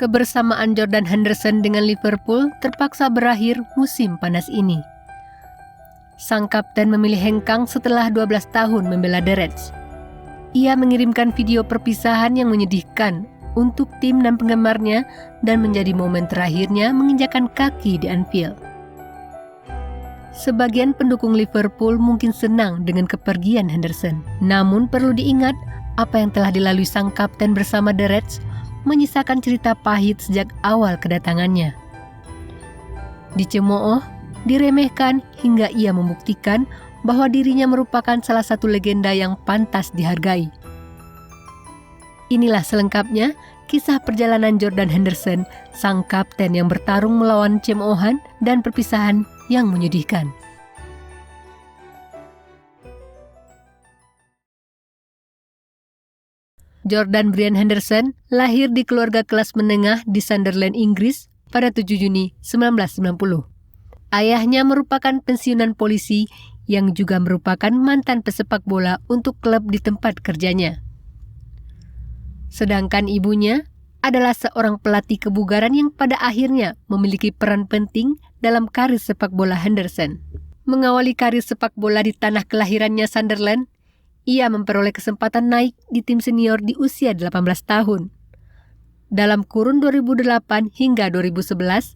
Kebersamaan Jordan Henderson dengan Liverpool terpaksa berakhir musim panas ini. Sang kapten memilih hengkang setelah 12 tahun membela The Reds. Ia mengirimkan video perpisahan yang menyedihkan untuk tim dan penggemarnya dan menjadi momen terakhirnya menginjakkan kaki di Anfield. Sebagian pendukung Liverpool mungkin senang dengan kepergian Henderson. Namun perlu diingat, apa yang telah dilalui sang kapten bersama The Reds menyisakan cerita pahit sejak awal kedatangannya. Dicemooh, diremehkan hingga ia membuktikan bahwa dirinya merupakan salah satu legenda yang pantas dihargai. Inilah selengkapnya kisah perjalanan Jordan Henderson, sang kapten yang bertarung melawan cemoohan dan perpisahan yang menyedihkan. Jordan Brian Henderson lahir di keluarga kelas menengah di Sunderland, Inggris pada 7 Juni 1990. Ayahnya merupakan pensiunan polisi yang juga merupakan mantan pesepak bola untuk klub di tempat kerjanya. Sedangkan ibunya adalah seorang pelatih kebugaran yang pada akhirnya memiliki peran penting dalam karir sepak bola Henderson. Mengawali karir sepak bola di tanah kelahirannya Sunderland, ia memperoleh kesempatan naik di tim senior di usia 18 tahun. Dalam kurun 2008 hingga 2011,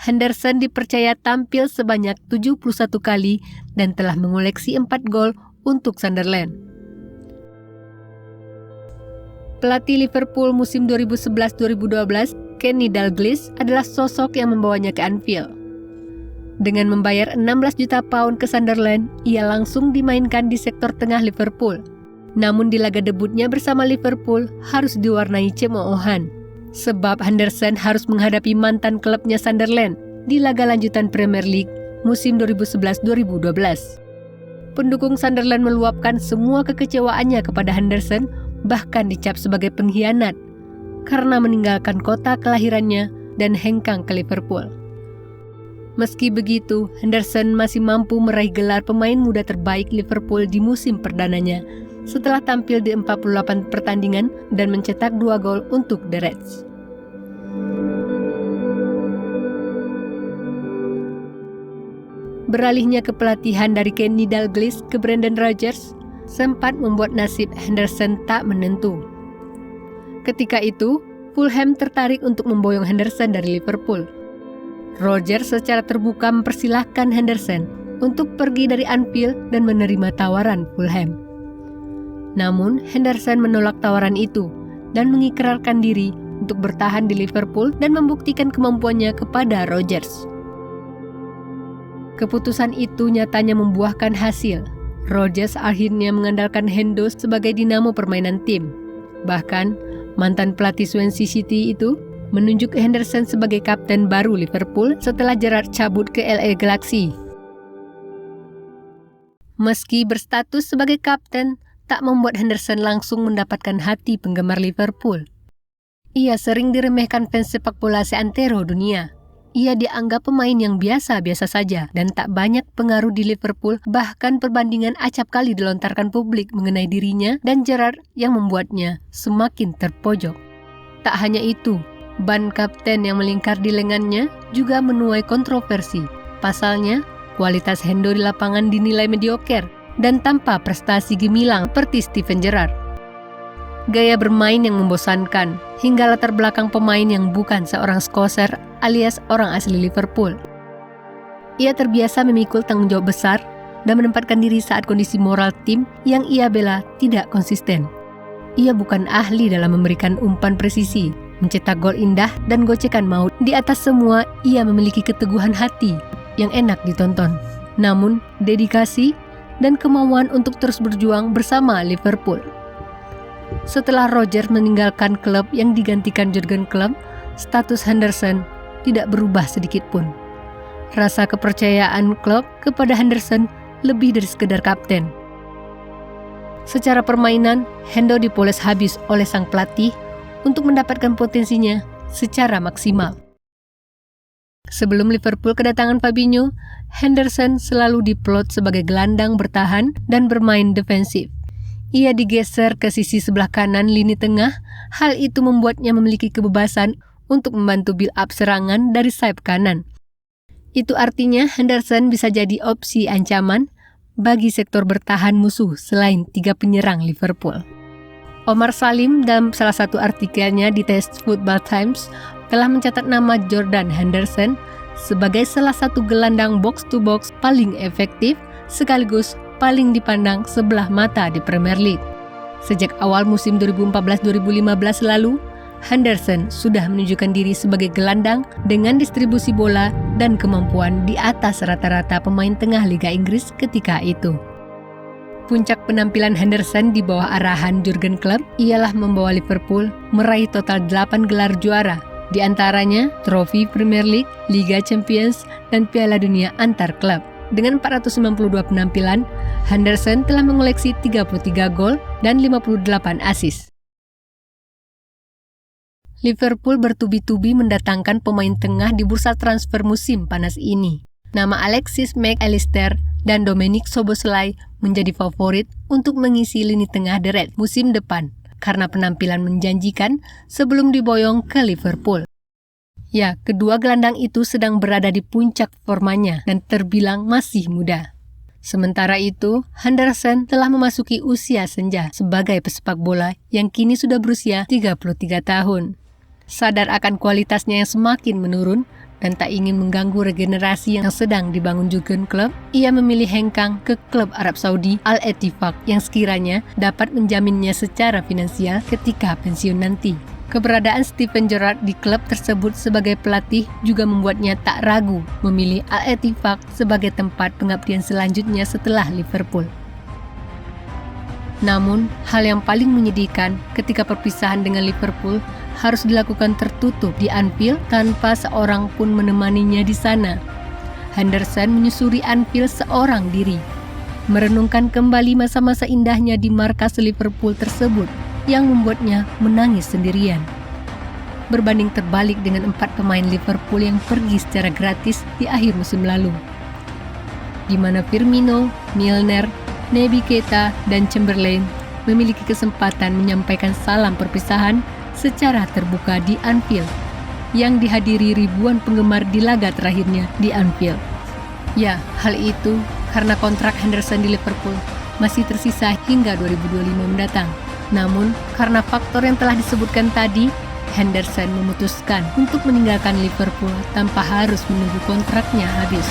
Henderson dipercaya tampil sebanyak 71 kali dan telah mengoleksi 4 gol untuk Sunderland. Pelatih Liverpool musim 2011-2012, Kenny Dalglish adalah sosok yang membawanya ke Anfield. Dengan membayar 16 juta pound ke Sunderland, ia langsung dimainkan di sektor tengah Liverpool. Namun di laga debutnya bersama Liverpool harus diwarnai cemoohan, sebab Henderson harus menghadapi mantan klubnya Sunderland di laga lanjutan Premier League musim 2011-2012. Pendukung Sunderland meluapkan semua kekecewaannya kepada Henderson, bahkan dicap sebagai pengkhianat karena meninggalkan kota kelahirannya dan hengkang ke Liverpool. Meski begitu, Henderson masih mampu meraih gelar pemain muda terbaik Liverpool di musim perdananya setelah tampil di 48 pertandingan dan mencetak 2 gol untuk The Reds. Beralihnya kepelatihan dari Kenny Dalglish ke Brendan Rodgers sempat membuat nasib Henderson tak menentu. Ketika itu, Fulham tertarik untuk memboyong Henderson dari Liverpool. Rodgers secara terbuka mempersilahkan Henderson untuk pergi dari Anfield dan menerima tawaran Fulham. Namun, Henderson menolak tawaran itu dan mengikrarkan diri untuk bertahan di Liverpool dan membuktikan kemampuannya kepada Rodgers. Keputusan itu nyatanya membuahkan hasil. Rodgers akhirnya mengandalkan Hendo sebagai dinamo permainan tim. Bahkan, mantan pelatih Swansea City itu menunjuk Henderson sebagai kapten baru Liverpool setelah Gerrard cabut ke LA Galaxy. Meski berstatus sebagai kapten, tak membuat Henderson langsung mendapatkan hati penggemar Liverpool. Ia sering diremehkan fans sepak bola seantero dunia. Ia dianggap pemain yang biasa-biasa saja dan tak banyak pengaruh di Liverpool, bahkan perbandingan acap kali dilontarkan publik mengenai dirinya dan Gerrard yang membuatnya semakin terpojok. Tak hanya itu, ban kapten yang melingkar di lengannya juga menuai kontroversi. Pasalnya, kualitas Hendo di lapangan dinilai mediocre dan tanpa prestasi gemilang seperti Steven Gerrard. Gaya bermain yang membosankan, hingga latar belakang pemain yang bukan seorang skoser alias orang asli Liverpool. Ia terbiasa memikul tanggung jawab besar dan menempatkan diri saat kondisi moral tim yang ia bela tidak konsisten. Ia bukan ahli dalam memberikan umpan presisi, mencetak gol indah dan gocekan maut. Di atas semua, ia memiliki keteguhan hati yang enak ditonton. Namun, dedikasi dan kemauan untuk terus berjuang bersama Liverpool. Setelah Rodgers meninggalkan klub yang digantikan Jurgen Klopp, status Henderson tidak berubah sedikit pun. Rasa kepercayaan Klopp kepada Henderson lebih dari sekedar kapten. Secara permainan, Hendo dipoles habis oleh sang pelatih untuk mendapatkan potensinya secara maksimal. Sebelum Liverpool kedatangan Fabinho, Henderson selalu diplot sebagai gelandang bertahan dan bermain defensif. Ia digeser ke sisi sebelah kanan lini tengah, hal itu membuatnya memiliki kebebasan untuk membantu build up serangan dari sayap kanan. Itu artinya Henderson bisa jadi opsi ancaman bagi sektor bertahan musuh selain 3 penyerang Liverpool. Omar Salim dalam salah satu artikelnya di Test Football Times telah mencatat nama Jordan Henderson sebagai salah satu gelandang box-to-box paling efektif sekaligus paling dipandang sebelah mata di Premier League. Sejak awal musim 2014-2015 lalu, Henderson sudah menunjukkan diri sebagai gelandang dengan distribusi bola dan kemampuan di atas rata-rata pemain tengah Liga Inggris ketika itu. Puncak penampilan Henderson di bawah arahan Jurgen Klopp ialah membawa Liverpool meraih total 8 gelar juara, di antaranya trofi Premier League, Liga Champions, dan Piala Dunia antar klub. Dengan 492 penampilan, Henderson telah mengoleksi 33 gol dan 58 assist. Liverpool bertubi-tubi mendatangkan pemain tengah di bursa transfer musim panas ini. Nama Alexis Mac Allister dan Dominic Szoboszlai menjadi favorit untuk mengisi lini tengah The Reds musim depan karena penampilan menjanjikan sebelum diboyong ke Liverpool. Ya, kedua gelandang itu sedang berada di puncak formanya dan terbilang masih muda. Sementara itu, Henderson telah memasuki usia senja sebagai pesepak bola yang kini sudah berusia 33 tahun. Sadar akan kualitasnya yang semakin menurun dan tak ingin mengganggu regenerasi yang sedang dibangun Jurgen Klopp, ia memilih hengkang ke klub Arab Saudi Al-Ettifaq yang sekiranya dapat menjaminnya secara finansial ketika pensiun nanti. Keberadaan Steven Gerrard di klub tersebut sebagai pelatih juga membuatnya tak ragu memilih Al-Ettifaq sebagai tempat pengabdian selanjutnya setelah Liverpool. Namun, hal yang paling menyedihkan ketika perpisahan dengan Liverpool harus dilakukan tertutup di Anfield tanpa seorang pun menemaninya di sana. Henderson menyusuri Anfield seorang diri, merenungkan kembali masa-masa indahnya di markas Liverpool tersebut yang membuatnya menangis sendirian. Berbanding terbalik dengan 4 pemain Liverpool yang pergi secara gratis di akhir musim lalu, di mana Firmino, Milner, Naby Keita, dan Chamberlain memiliki kesempatan menyampaikan salam perpisahan secara terbuka di Anfield, yang dihadiri ribuan penggemar di laga terakhirnya di Anfield. Ya, hal itu karena kontrak Henderson di Liverpool masih tersisa hingga 2025 mendatang. Namun, karena faktor yang telah disebutkan tadi, Henderson memutuskan untuk meninggalkan Liverpool tanpa harus menunggu kontraknya habis.